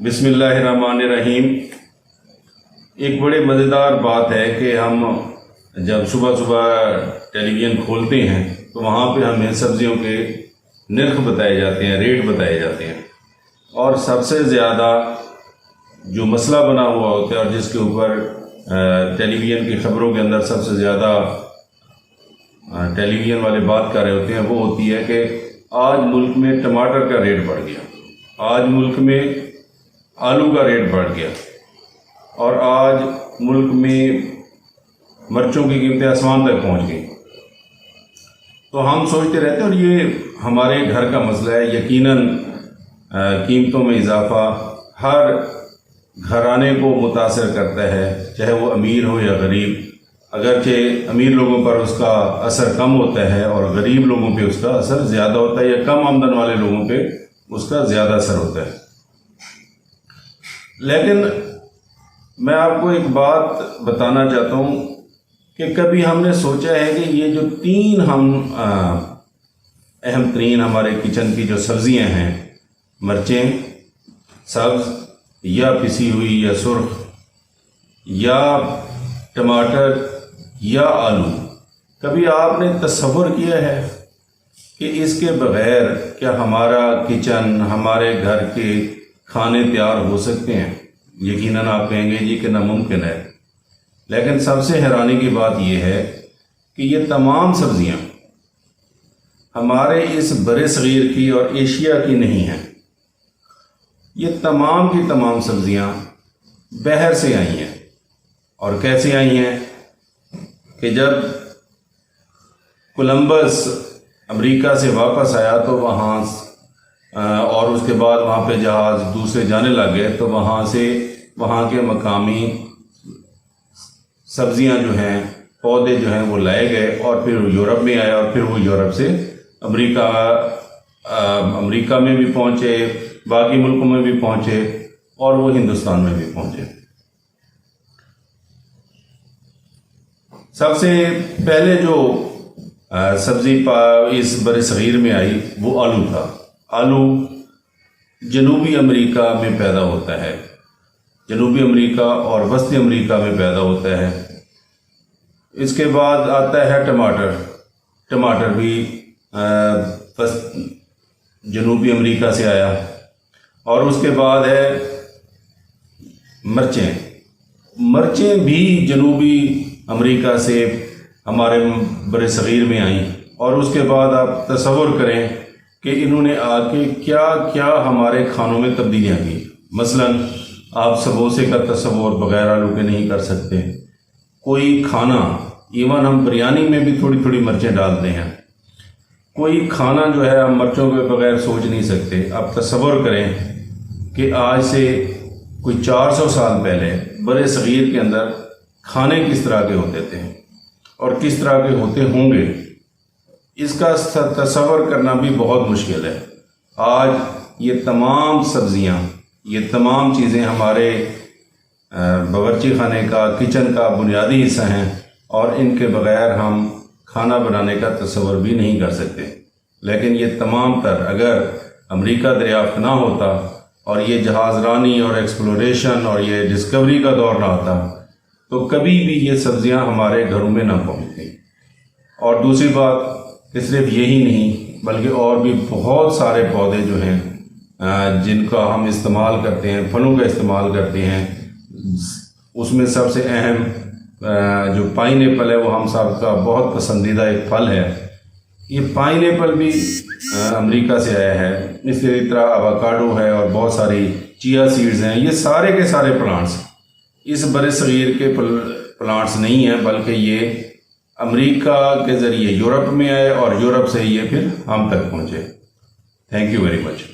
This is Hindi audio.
बिस्मिल्लाहिर्रहमानिर्रहीम। एक बड़े मज़ेदार बात है कि हम जब सुबह सुबह टेलीविज़न खोलते हैं तो वहाँ पे हमें सब्ज़ियों के नर्ख बताए जाते हैं, रेट बताए जाते हैं, और सबसे ज़्यादा जो मसला बना हुआ होता है और जिसके ऊपर टेलीविज़न की ख़बरों के अंदर सबसे ज़्यादा टेलीविज़न वाले बात कर रहे होते हैं, वो होती है कि आज मुल्क में टमाटर का रेट बढ़ गया, आज मुल्क में आलू का रेट बढ़ गया, और आज मुल्क में मिर्चों की कीमतें आसमान तक पहुंच गई। तो हम सोचते रहते हैं, और ये हमारे घर का मसला है। यकीनन कीमतों में इजाफा हर घराने को मुतासर करता है, चाहे वो अमीर हो या गरीब। अगरचे अमीर लोगों पर उसका असर कम होता है और गरीब लोगों पे उसका असर ज़्यादा होता है, या कम आमदन वाले लोगों पे उसका ज़्यादा असर होता है। लेकिन मैं आपको एक बात बताना चाहता हूँ कि कभी हमने सोचा है कि ये जो तीन अहम तरीन हमारे किचन की जो सब्ज़ियाँ हैं, मिर्चें सब्ज़ या पिसी हुई या सुर्ख या टमाटर या आलू, कभी आपने तसव्वुर किया है कि इसके बग़ैर क्या हमारा किचन, हमारे घर के खाने तैयार हो सकते हैं? यकीनन आप कहेंगे जी कि नामुमकिन है। लेकिन सबसे हैरानी की बात यह है कि ये तमाम सब्ज़ियाँ हमारे इस बड़े सगीर की और एशिया की नहीं हैं। ये तमाम की तमाम सब्ज़ियाँ बाहर से आई हैं। और कैसे आई हैं कि जब कोलंबस अमेरिका से वापस आया तो वहाँ और उसके बाद वहाँ पे जहाज़ दूसरे जाने लग गए, तो वहाँ से वहाँ के मकामी सब्ज़ियाँ जो हैं, पौधे जो हैं, वो लाए गए और फिर यूरोप में आया, और फिर वो यूरोप से अमेरिका में भी पहुँचे, बाकी मुल्कों में भी पहुँचे, और वो हिंदुस्तान में भी पहुँचे। सबसे पहले जो सब्ज़ी इस बड़े सगीर में आई वो आलू था। आलू जनूबी अमेरिका में पैदा होता है, जनूबी अमेरिका और वस्ती अमेरिका में पैदा होता है। इसके बाद आता है टमाटर। टमाटर भी जनूबी अमेरिका से आया, और उसके बाद है मिर्चें। मिर्चें भी जनूबी अमेरिका से हमारे बड़े सगीर में आई, और उसके बाद आप तसव्वुर करें कि इन्होंने आके क्या क्या हमारे खानों में तब्दीलियाँ की। मसलन आप समोसे का तसव्वुर बग़ैर आलू के नहीं कर सकते। कोई खाना, इवन हम बिरयानी में भी थोड़ी थोड़ी मिर्चें डालते हैं। कोई खाना जो है हम मिर्चों के बग़ैर सोच नहीं सकते। आप तसव्वुर करें कि आज से कोई 400 साल पहले बड़े सगीर के अंदर खाने किस तरह के होते थे और किस तरह के होते होंगे, इसका तसव्वुर करना भी बहुत मुश्किल है। आज ये तमाम सब्ज़ियाँ, ये तमाम चीज़ें हमारे बावर्ची खाने का, किचन का बुनियादी हिस्सा हैं, और इनके बग़ैर हम खाना बनाने का तसव्वुर भी नहीं कर सकते। लेकिन ये तमाम तर अगर अमेरिका दरियाफ़्त ना होता और ये जहाज़ रानी और एक्सप्लोरेशन और ये डिस्कवरी का दौर ना आता, तो कभी भी ये सब्ज़ियां हमारे घरों में ना पहुंचती। और दूसरी बात कि सिर्फ यही नहीं बल्कि और भी बहुत सारे पौधे जो हैं जिनका हम इस्तेमाल करते हैं, फलों का इस्तेमाल करते हैं, उसमें सबसे अहम जो पाइनएप्पल है वो हम सब का बहुत पसंदीदा एक फल है। ये पाइनएप्पल भी अमेरिका से आया है। इसी तरह एवोकाडो है और बहुत सारी चिया सीड्स हैं। ये सारे के सारे प्लांट्स इस बड़े सगीर के प्लांट्स नहीं हैं, बल्कि ये अमेरिका के ज़रिए यूरोप में आए और यूरोप से ये फिर हम तक पहुँचे। Thank you very much.